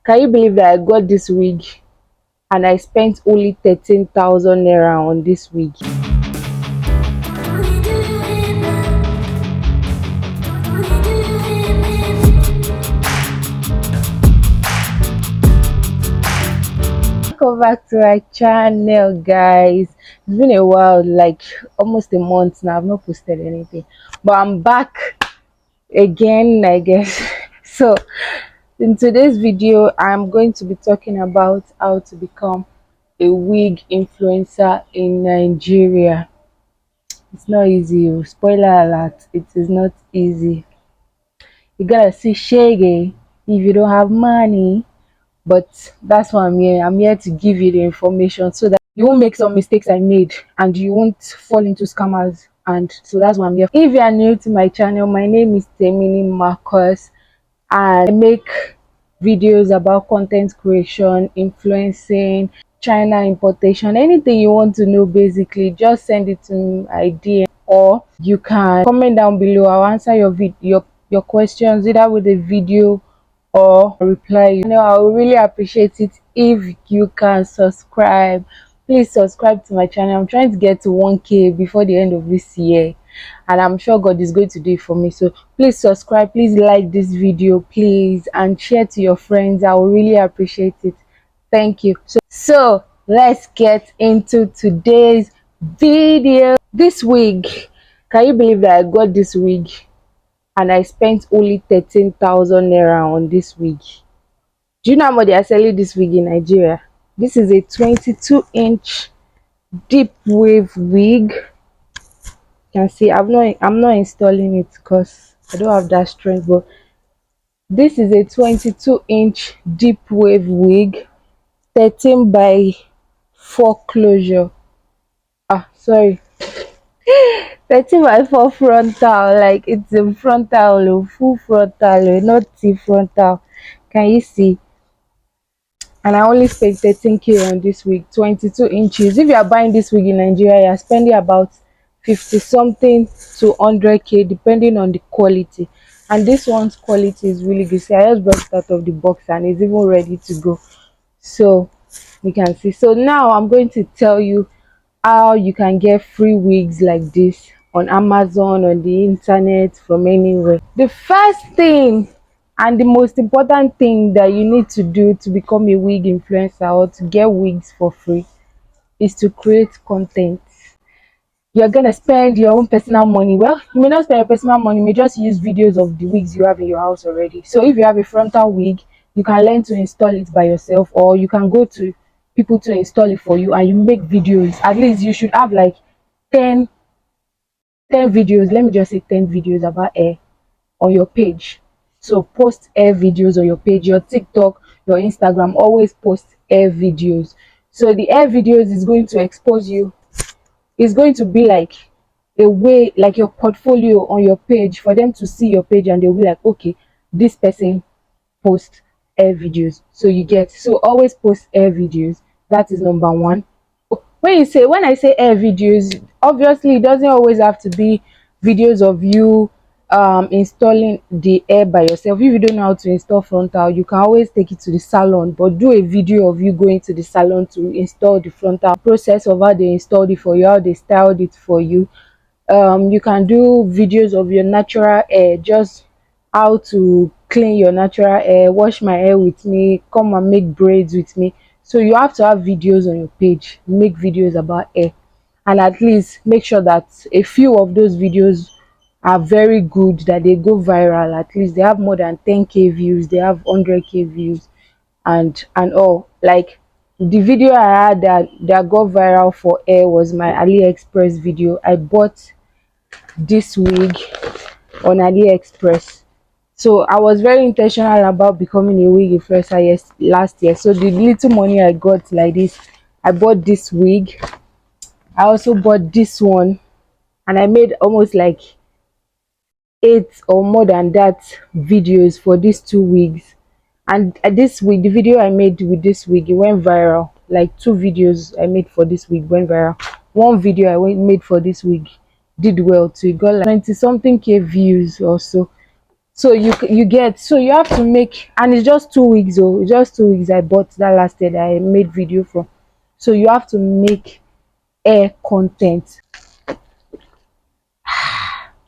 Can you believe that I got this wig and I spent only 13,000 naira on this wig? Welcome back to my channel, guys. It's been a while, like almost a month now. I've not posted anything, but I'm back again, I guess. So in today's video, I'm going to be talking about how to become a wig influencer in Nigeria. It's not easy. Spoiler alert, it is not easy. You gotta see shaggy if you don't have money. But that's why I'm here to give you the information so that you won't make some mistakes I made and you won't fall into scammers. And so that's why I'm here. If you are new to my channel, my name is Teminibeautyco and I make videos about content creation, influencing, China importation, anything you want to know. Basically, just send it to my DM or you can comment down below. I'll answer your questions either with a video or reply. I would really appreciate it if you can subscribe. Please subscribe to my channel. I'm trying to get to 1K before the end of this year, and I'm sure God is going to do it for me. So please subscribe, please like this video, please, and share to your friends. I will really appreciate it. Thank you. So let's get into today's video. This wig, can you believe that I got this wig and I spent only 13,000 naira on this wig? Do you know how much they are selling this wig in Nigeria? This is a 22-inch deep wave wig. You can see I'm not installing it because I don't have that strength, but this is a 22-inch deep wave wig, 13 by 4 closure. Sorry, 13 by 4 frontal, like it's a frontal, full frontal, not T frontal. Can you see? And I only spent 13K on this wig, 22 inches. If you are buying this wig in Nigeria, you're spending about 50 something to 100K depending on the quality. And this one's quality is really good. See, I just brought it out of the box and it's even ready to go. So you can see. So now I'm going to tell you how you can get free wigs like this on Amazon, on the internet, from anywhere. The first thing and the most important thing that you need to do to become a wig influencer or to get wigs for free is to create content. You're gonna spend your own personal money. Well, you may not spend your personal money, you may just use videos of the wigs you have in your house already. So if you have a frontal wig, you can learn to install it by yourself, or you can go to people to install it for you and you make videos. At least you should have like 10 videos, let me just say 10 videos about hair on your page. So post hair videos on your page, your TikTok, your Instagram, always post hair videos. So the hair videos is going to expose you. It's going to be like a way, like your portfolio on your page, for them to see your page and they'll be like, okay, this person posts hair videos. So always post hair videos. That is number one. When I say hair videos, obviously it doesn't always have to be videos of you installing the hair by yourself. If you don't know how to install frontal, you can always take it to the salon, but do a video of you going to the salon to install the frontal, process of how they installed it for you, how they styled it for you. You can do videos of your natural hair, just how to clean your natural hair, wash my hair with me, come and make braids with me. So you have to have videos on your page, make videos about hair, and at least make sure that a few of those videos are very good, that they go viral. At least they have more than 10K views, they have 100K views, and all. Like the video I had that got viral for hair was my AliExpress video. I bought this wig on AliExpress. So I was very intentional about becoming a wig influencer last year. So the little money I got like this, I bought this wig. I also bought this one, and I made almost like 8 or more than that videos for these 2 wigs. And this wig, the video I made with this wig, it went viral. Like 2 videos I made for this wig went viral. One video made for this wig did well too. It got like 20 something K views also. So you get, so you have to make, and it's just 2 weeks. Oh, it's just 2 weeks. I bought that last year that I made video from. So you have to make hair content.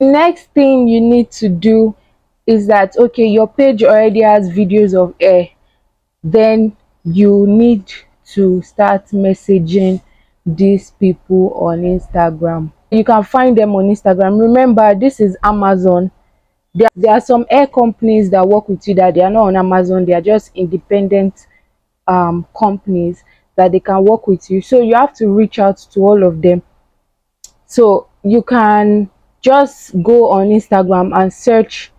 Next thing you need to do is that, okay, your page already has videos of hair, then you need to start messaging these people on Instagram. You can find them on Instagram. Remember, this is Amazon. There are some hair companies that work with you that they are not on Amazon. They are just independent companies that they can work with you. So you have to reach out to all of them. So you can just go on Instagram and search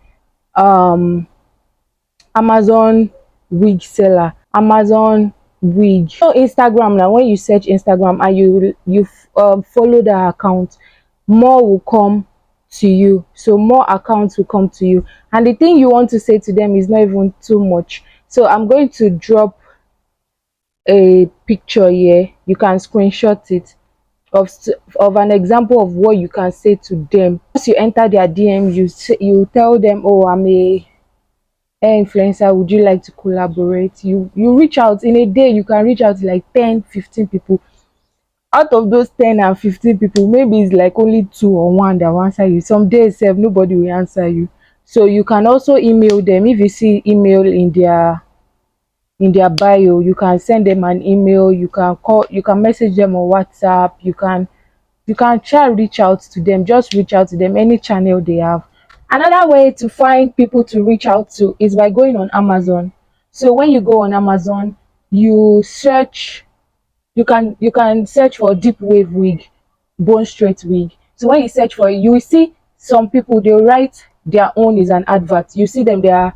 Amazon wig seller, Amazon wig. So Instagram, now when you search Instagram and you follow the account, more will come to you. So more accounts will come to you, and the thing you want to say to them is not even too much. So I'm going to drop a picture here. You can screenshot it of an example of what you can say to them. Once you enter their DM, you tell them, oh, I'm a hair influencer, would you like to collaborate? You reach out. In a day you can reach out to like 10-15 people. Out of those 10 and 15 people, maybe it's like only 2 or 1 that will answer you. Some days nobody will answer you. So you can also email them. If you see email in their bio, you can send them an email. You can call, you can message them on WhatsApp. You can try reach out to them. Just reach out to them any channel they have. Another way to find people to reach out to is by going on Amazon. So when you go on Amazon, you search, you can search for deep wave wig, bone straight wig. So when you search for it, you will see some people, they write their own is an advert. You see them, their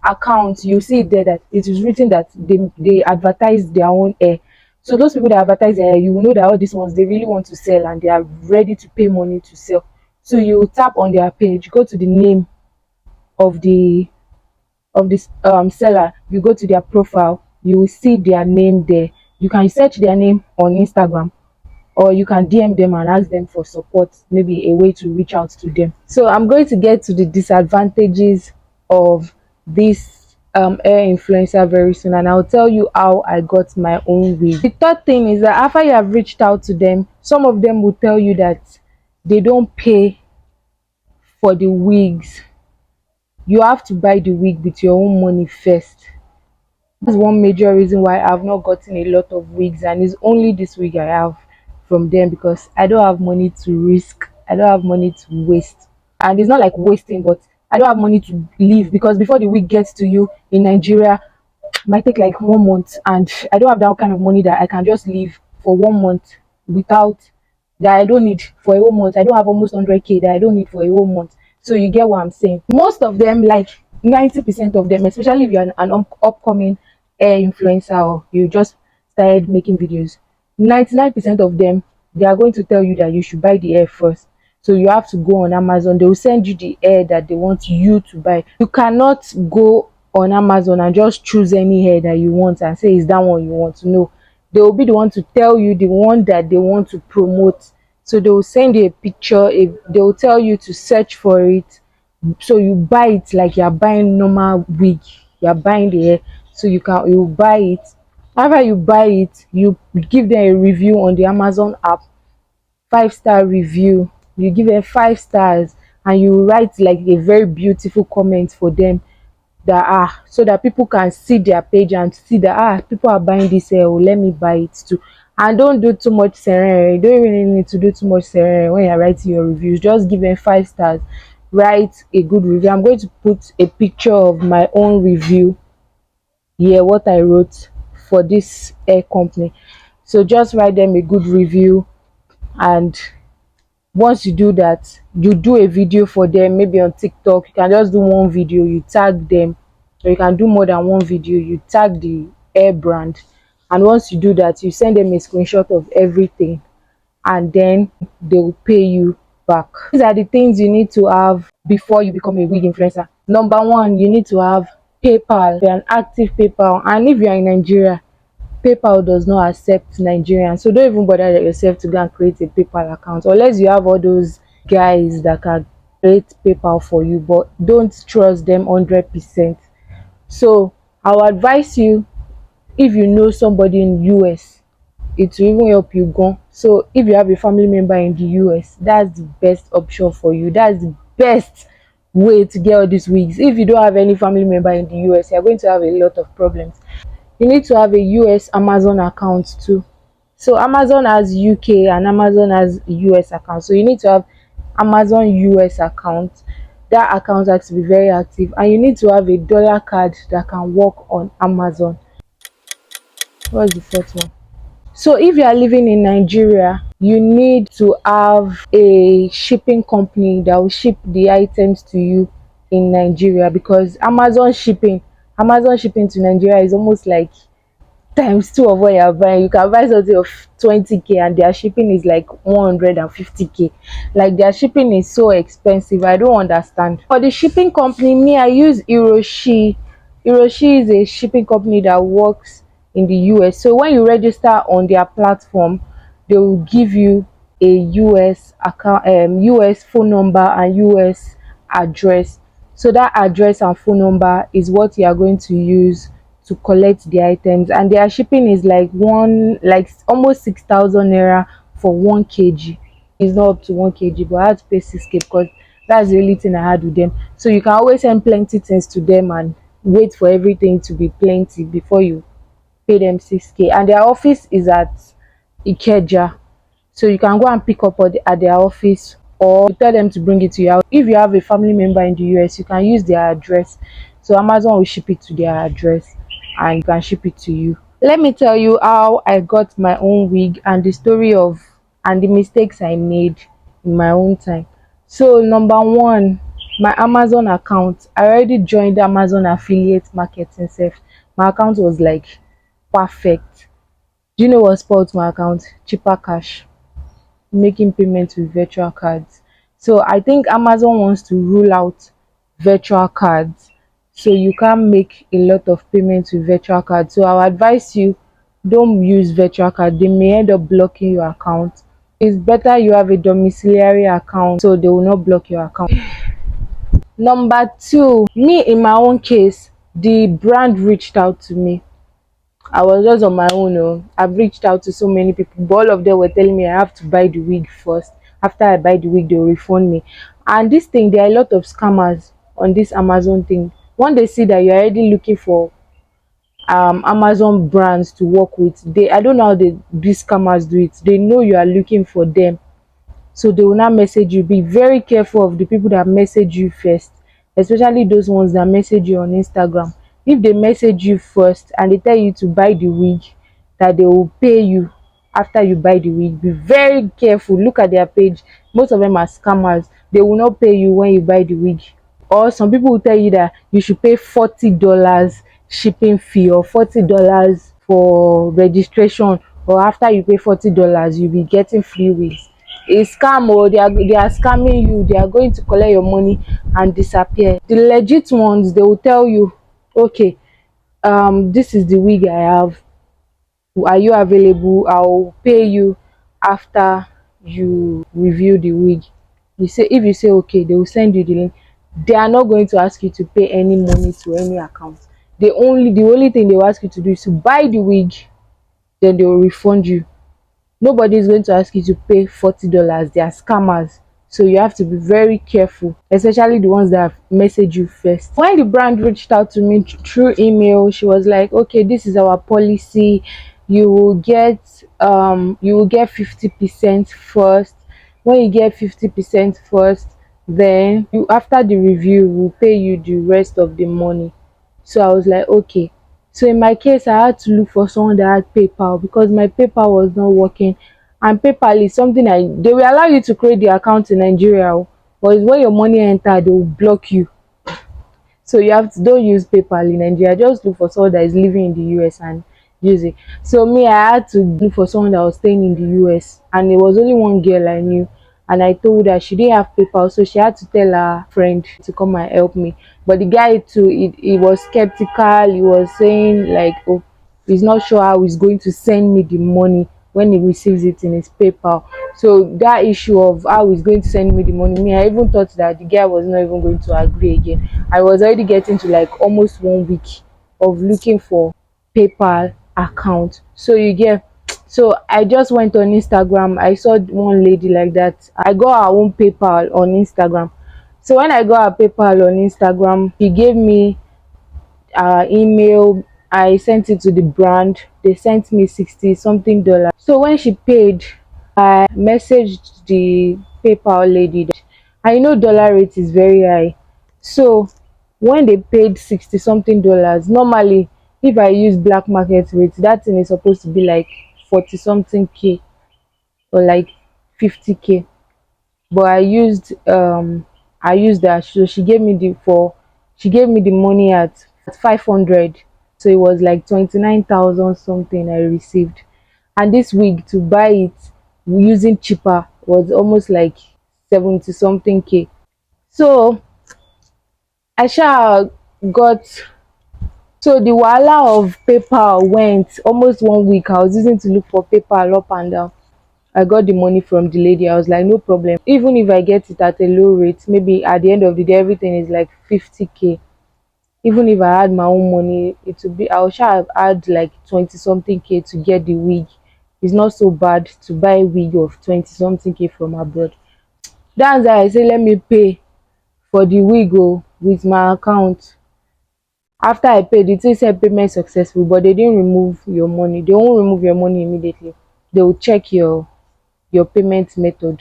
account, you see there that it is written that they advertise their own hair. So those people that advertise their hair, you will know that all these ones, they really want to sell and they are ready to pay money to sell. So you tap on their page, go to the name of this seller, you go to their profile, you will see their name there. You can search their name on Instagram, or you can DM them and ask them for support, maybe a way to reach out to them. So I'm going to get to the disadvantages of this hair influencer very soon, and I'll tell you how I got my own wig. The third thing is that after you have reached out to them, some of them will tell you that they don't pay for the wigs. You have to buy the wig with your own money first. That's one major reason why I've not gotten a lot of wigs, and it's only this wig I have from them, because I don't have money to risk, I don't have money to waste. And it's not like wasting, but I don't have money to leave, because before the wig gets to you in Nigeria, it might take like 1 month, and I don't have that kind of money that I can just leave for 1 month without, that I don't need for a whole month. I don't have almost 100k that I don't need for a whole month. So you get what I'm saying. Most of them, like 90% of them, especially if you're an upcoming hair influencer or you just started making videos, 99% of them, they are going to tell you that you should buy the hair first. So you have to go on Amazon. They will send you the hair that they want you to buy. You cannot go on Amazon and just choose any hair that you want and say, is that one you want? No, they will be the one to tell you the one that they want to promote. So they will send you a picture, they will tell you to search for it. So you buy it like you're buying normal wig, you're buying the hair. So you buy it. After you buy it, you give them a review on the Amazon app, 5-star review. You give them 5 stars and you write like a very beautiful comment for them, that so that people can see their page and see that people are buying this hair, oh, let me buy it too. And don't do too much serene. You don't really need to do too much serene when you're writing your reviews. Just give them 5 stars, write a good review. I'm going to put a picture of my own review here, what I wrote for this hair company. So just write them a good review, and once you do that, you do a video for them, maybe on TikTok. You can just do one video, you tag them, or you can do more than one video, you tag the hair brand. And once you do that, you send them a screenshot of everything, and then they will pay you back. These are the things you need to have before you become a wig influencer. Number 1, you need to have PayPal, an active PayPal. And if you are in Nigeria, PayPal does not accept Nigerians, so don't even bother yourself to go and create a PayPal account, unless you have all those guys that can create PayPal for you, but don't trust them 100%. So I will advise you, if you know somebody in US, it will even help you go. So if you have a family member in the US, that's the best option for you. That's the best way to get all these wigs. If you don't have any family member in the US, you're going to have a lot of problems. You need to have a US Amazon account too. So Amazon has UK and Amazon has US account. So you need to have Amazon US account. That account has to be very active, and you need to have a dollar card that can work on Amazon. What's the fourth one? So if you are living in Nigeria, you need to have a shipping company that will ship the items to you in Nigeria, because Amazon shipping to Nigeria is almost like times two of what you are buying. You can buy something of 20k and their shipping is like 150k. Like, their shipping is so expensive. I don't understand. For the shipping company, me, I use 𝒍𝒽. 𝒍𝒽 is a shipping company that works in the US. So when you register on their platform, they will give you a US account, US phone number and US address. So that address and phone number is what you are going to use to collect the items, and their shipping is like almost 6,000 naira for 1 kg. It's not up to 1 kg, but I had to pay 6k because that's the only thing I had with them. So you can always send plenty things to them and wait for everything to be plenty before you pay them 6k. And their office is at Ikeja, so you can go and pick up at their office, or tell them to bring it to your house. If you have a family member in the US, you can use their address. So Amazon will ship it to their address and you can ship it to you. Let me tell you how I got my own wig and the story of and the mistakes I made in my own time. So number one, my Amazon account. I already joined Amazon affiliate marketing self. My account was like perfect. Do you know what spoiled my account? Cheaper cash, making payments with virtual cards. So I think Amazon wants to rule out virtual cards, so you can't make a lot of payments with virtual cards. So I'll advise you, don't use virtual card. They may end up blocking your account. It's better you have a domiciliary account so they will not block your account. Number two, me, in my own case, the brand reached out to me. I was just on my own. I've reached out to so many people, but all of them were telling me I have to buy the wig first. After I buy the wig, they'll refund me. And this thing, there are a lot of scammers on this Amazon thing. When they see that you're already looking for Amazon brands to work with, I don't know how these scammers do it. They know you are looking for them, so they will not message you. Be very careful of the people that message you first, especially those ones that message you on Instagram. If they message you first and they tell you to buy the wig, that they will pay you after you buy the wig, be very careful. Look at their page. Most of them are scammers. They will not pay you when you buy the wig. Or some people will tell you that you should pay $40 shipping fee or $40 for registration, or after you pay $40 you'll be getting free wigs. A scam. Or they are scamming you. They are going to collect your money and disappear. The legit ones, they will tell you, okay, this is the wig I have, are you available? I'll pay you after you review the wig. If you say okay, they will send you the link. They are not going to ask you to pay any money to any account. The only thing they will ask you to do is to buy the wig, then they will refund you. Nobody is going to ask you to pay $40. They are scammers. So you have to be very careful, especially the ones that have messaged you first. When the brand reached out to me through email, she was like, okay, this is our policy. You will get 50% first. When you get 50% first, then after the review, we'll pay you the rest of the money. So I was like, okay. So in my case, I had to look for someone that had PayPal, because my PayPal was not working. And PayPal is something they will allow you to create the account in Nigeria, but it's when your money enter, they will block you. So you have to, don't use PayPal in Nigeria. Just look for someone that is living in the US and use it. So me, I had to look for someone that was staying in the US, and it was only one girl I knew. And I told her she didn't have PayPal, so she had to tell her friend to come and help me. But the guy too, he was skeptical. He was saying like, oh, he's not sure how he's going to send me the money when he receives it in his PayPal. So that issue of how he's going to send me the money, me, I even thought that the guy was not even going to agree again. I was already getting to like almost 1 week of looking for PayPal account. So you get, so I just went on Instagram. I saw one lady like that. I got her own PayPal on Instagram. So when I got her PayPal on Instagram, she gave me email. I sent it to the brand. They sent me 60 something dollars. So when she paid, I messaged the PayPal lady that I know dollar rate is very high. So when they paid 60 something dollars, normally if I use black market rate, that thing is supposed to be like 40 something K or like 50K. But I used that. So she gave me the money at 500. So it was like 29,000 something I received. And this wig to buy it using cheaper was almost like 70 something K. So I sha got, so the wahala of PayPal went almost 1 week. I was using to look for PayPal up and down. I got the money from the lady. I was like, no problem. Even if I get it at a low rate, maybe at the end of the day, everything is like 50K. Even if I had my own money, it would be, I would have had like 20 something K to get the wig. It's not so bad to buy a wig of 20 something K from abroad. That's why I say, let me pay for the wig with my account. After I paid, it said payment successful, but they didn't remove your money. They won't remove your money immediately. They will check your payment method.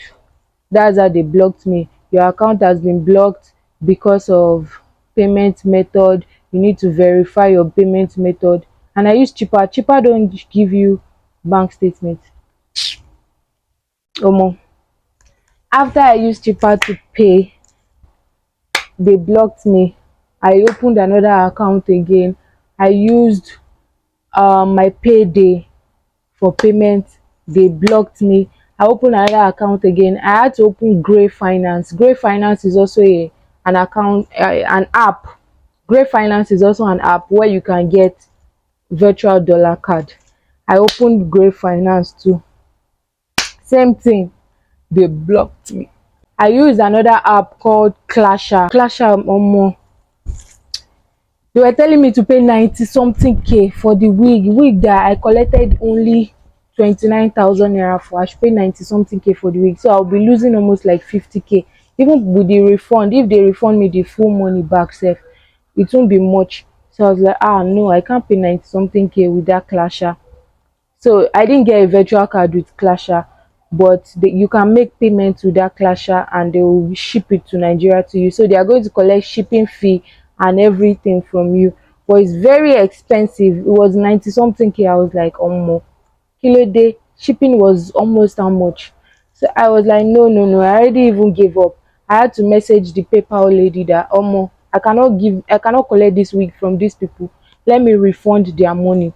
That's how they blocked me. Your account has been blocked because of payment method. You need to verify your payment method. And I use cheaper don't give you bank statement. Omo, after I used cheaper to pay, they blocked me. I opened another account again. I used my payday for payment. They blocked me. I opened another account again. I had to open 𝒃𝒹. 𝒃𝒹 is also an account, an app. 𝒃𝒹 is also an app where you can get virtual dollar card. I opened 𝒃𝒹 too. Same thing. They blocked me. I used another app called 𝒾𝒹𝓃. 𝒾𝒹𝓃, they were telling me to pay 90 something K for the wig that I collected only 29,000 naira for. I should pay 90 something K for the wig, so I'll be losing almost like 50K. Even with the refund, if they refund me the full money back sef, it won't be much. So I was like, no, I can't pay 90 something K with that 𝒾𝒹𝓃. So I didn't get a virtual card with 𝒾𝒹𝓃, but you can make payments with that 𝒾𝒹𝓃 and they will ship it to Nigeria to you. So they are going to collect shipping fee and everything from you, but it's very expensive. It was 90 something K. I was like, omo, kilo day shipping was almost how much? So I was like, no, I already even gave up. I had to message the PayPal lady that, omo, I cannot collect this wig from these people. Let me refund their money.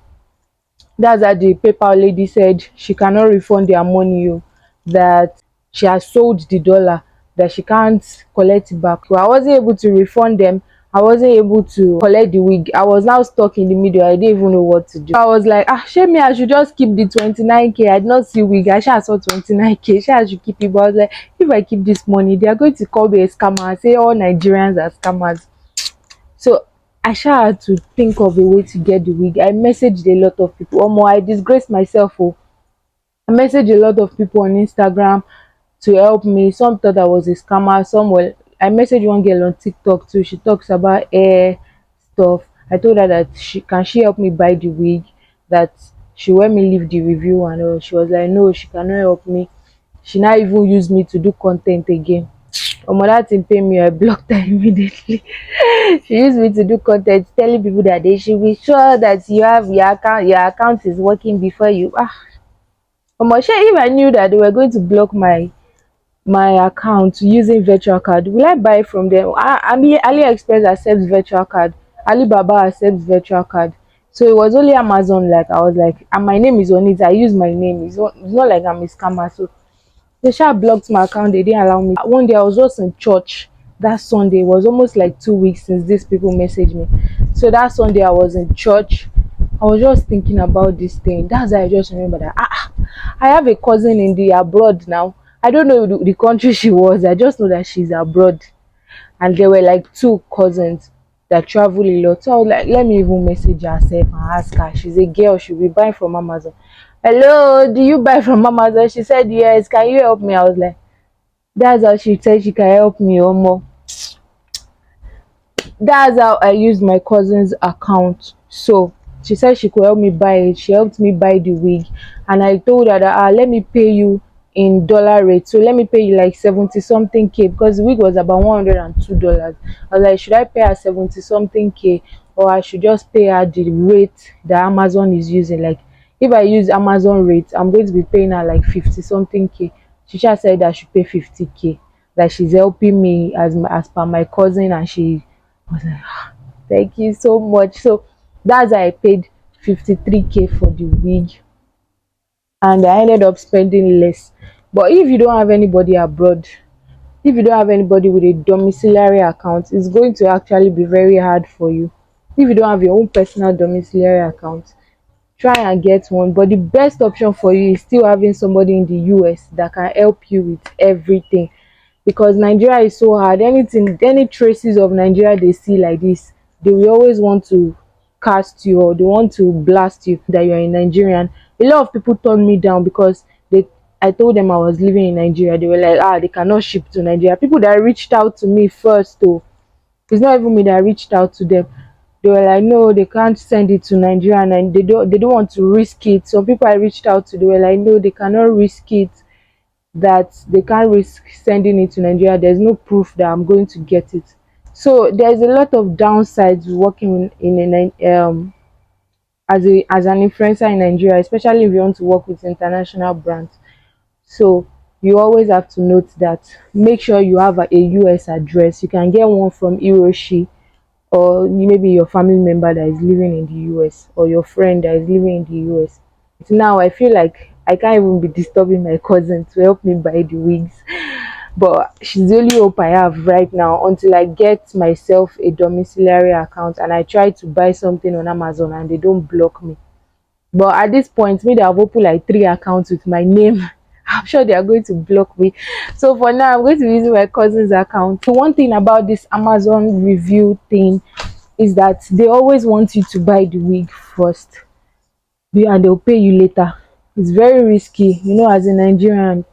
That's how the PayPal lady said she cannot refund their money, that she has sold the dollar, that she can't collect it back. So I wasn't able to refund them. I wasn't able to collect the wig. I was now stuck in the middle. I didn't even know what to do. I was like, shame me, I should just keep the 29K. I did not see wig. I saw 29K. I should keep it. But I was like, if I keep this money, they are going to call me a scammer and say all Nigerians are scammers. So I had to think of a way to get the wig. I messaged a lot of people. Omo, I disgraced myself. I messaged a lot of people on Instagram to help me. Some thought I was a scammer. I messaged one girl on TikTok too. She talks about hair stuff. I told her that she help me buy the wig, that she let me leave the review and all. She was like, no, she cannot help me. She now even used me to do content again. Omo, that thing pay me. I blocked her immediately. She used me to do content telling people that they should be sure that you have your account is working before you. Omo, if I knew that they were going to block my account using virtual card, will I buy from them? I mean, AliExpress accepts virtual card, Alibaba accepts virtual card. So it was only Amazon, like I was like, and my name is on it. I use my name. It's not like I'm a scammer. So they blocked my account. They didn't allow me. One day I was just in church. That Sunday, it was almost like 2 weeks since these people messaged me. So that Sunday I was in church. I was just thinking about this thing. That's why I just remember that I have a cousin in the abroad now. I don't know the country she was. I just know that she's abroad. And there were like two cousins that travel a lot. So I was like, let me even message herself and ask her. She's a girl, she'll be buying from Amazon. Hello, do you buy from Amazon? She said yes. Can you help me? I was like, that's how she said she can help me or more. That's how I used my cousin's account. So she said she could help me buy it. She helped me buy the wig, and I told her that let me pay you in dollar rate. So let me pay you like 70 something K, because the wig was about $102. I was like, should I pay her 70 something K, or I should just pay her the rate that Amazon is using? Like, if I use Amazon rate, I'm going to be paying her like 50 something K. She just said I should pay 50K. That she's helping me as per my cousin, and she was like, thank you so much. So that's how I paid 53K for the wig, and I ended up spending less. But if you don't have anybody abroad, if you don't have anybody with a domiciliary account, it's going to actually be very hard for you. If you don't have your own personal domiciliary account, try and get one. But the best option for you is still having somebody in the US that can help you with everything, because Nigeria is so hard. Anything, any traces of Nigeria they see like this, they will always want to cast you, or they want to blast you that you're a Nigerian. A lot of people turned me down because I told them I was living in Nigeria. They were like, they cannot ship to Nigeria. People that reached out to me first, though, it's not even me that reached out to them. They were like, no, they can't send it to Nigeria, and they don't want to risk it. Some people I reached out to, they were like, no, they cannot risk it, that they can't risk sending it to Nigeria. There's no proof that I'm going to get it. So there's a lot of downsides working in as an influencer in Nigeria, especially if you want to work with international brands. So you always have to note that. Make sure you have a US address. You can get one from Hiroshi, or maybe your family member that is living in the US, or your friend that is living in the US. Now I feel like I can't even be disturbing my cousin to help me buy the wigs, but she's the only hope I have right now until I get myself a domiciliary account and I try to buy something on Amazon and they don't block me. But at this point, me, they have opened like 3 accounts with my name. I'm sure they are going to block me. So for now, I'm going to be using my cousin's account. So one thing about this Amazon review thing is that they always want you to buy the wig first, and they'll pay you later. It's very risky, as a Nigerian.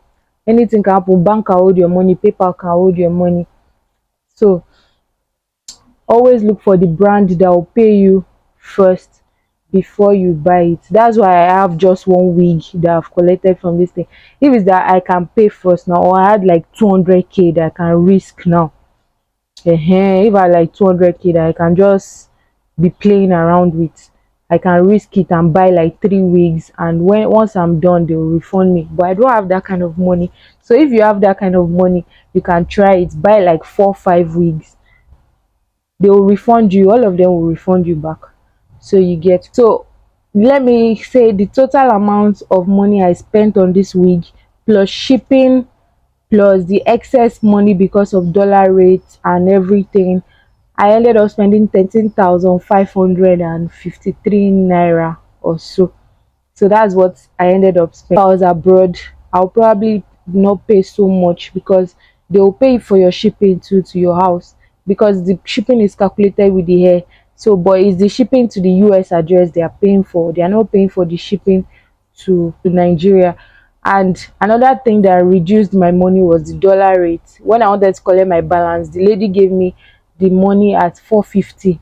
Anything can happen. Bank can hold your money, PayPal can hold your money. So always look for the brand that will pay you first before you buy it. That's why I have just one wig that I've collected from this thing. If it's that I can pay first now, or I had like 200K that I can risk now, if I like 200K that I can just be playing around with, I can risk it and buy like 3 wigs, and once I'm done, they will refund me. But I don't have that kind of money. So if you have that kind of money, you can try it. Buy like 4 5 wigs, they will refund you. All of them will refund you back. So you get, so let me say the total amount of money I spent on this wig, plus shipping, plus the excess money because of dollar rates and everything, I ended up spending 13,553 naira or so. So that's what I ended up spending. If I was abroad, I'll probably not pay so much, because they will pay for your shipping to your house, because the shipping is calculated with the hair. So but it's the shipping to the US address they are paying for. They are not paying for the shipping to Nigeria. And another thing that reduced my money was the dollar rate. When I wanted to collect my balance, the lady gave me the money at 450.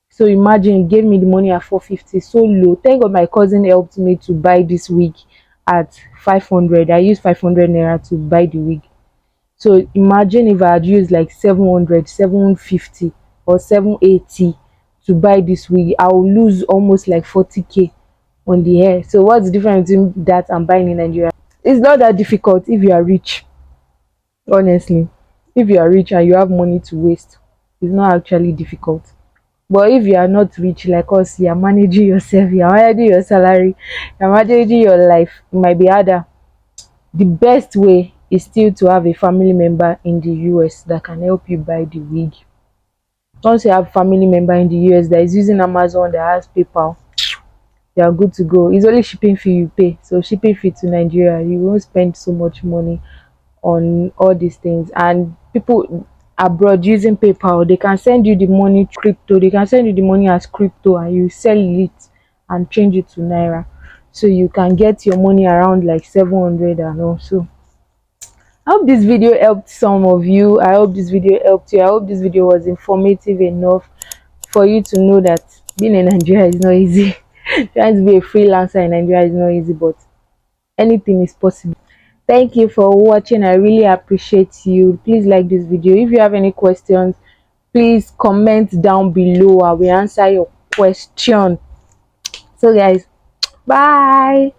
So imagine, gave me the money at 450, so low. Thank God my cousin helped me to buy this wig at 500. I used 500 naira to buy the wig. So imagine if I had used like 700, 750 or 780 to buy this wig, I will lose almost like 40K on the hair. So what's the difference between that and buying in Nigeria? It's not that difficult if you are rich. Honestly, if you are rich and you have money to waste, it's not actually difficult. But if you are not rich like us, you are managing yourself, you are managing your salary, you are managing your life, it might be harder. The best way is still to have a family member in the US that can help you buy the wig. Once you have family member in the US that is using Amazon, that has PayPal, you are good to go. It's only shipping fee you pay. So shipping fee to Nigeria, you won't spend so much money on all these things. And people abroad using PayPal, they can send you the money crypto, they can send you the money as crypto, and you sell it and change it to naira. So you can get your money around like 700 and also. I hope this video helped some of you. I hope this video helped you. I hope this video was informative enough for you to know that being in Nigeria is not easy. Trying to be a freelancer in Nigeria is not easy, but anything is possible. Thank you for watching. I really appreciate you. Please like this video. If you have any questions, please comment down below. I will answer your question. So guys, bye.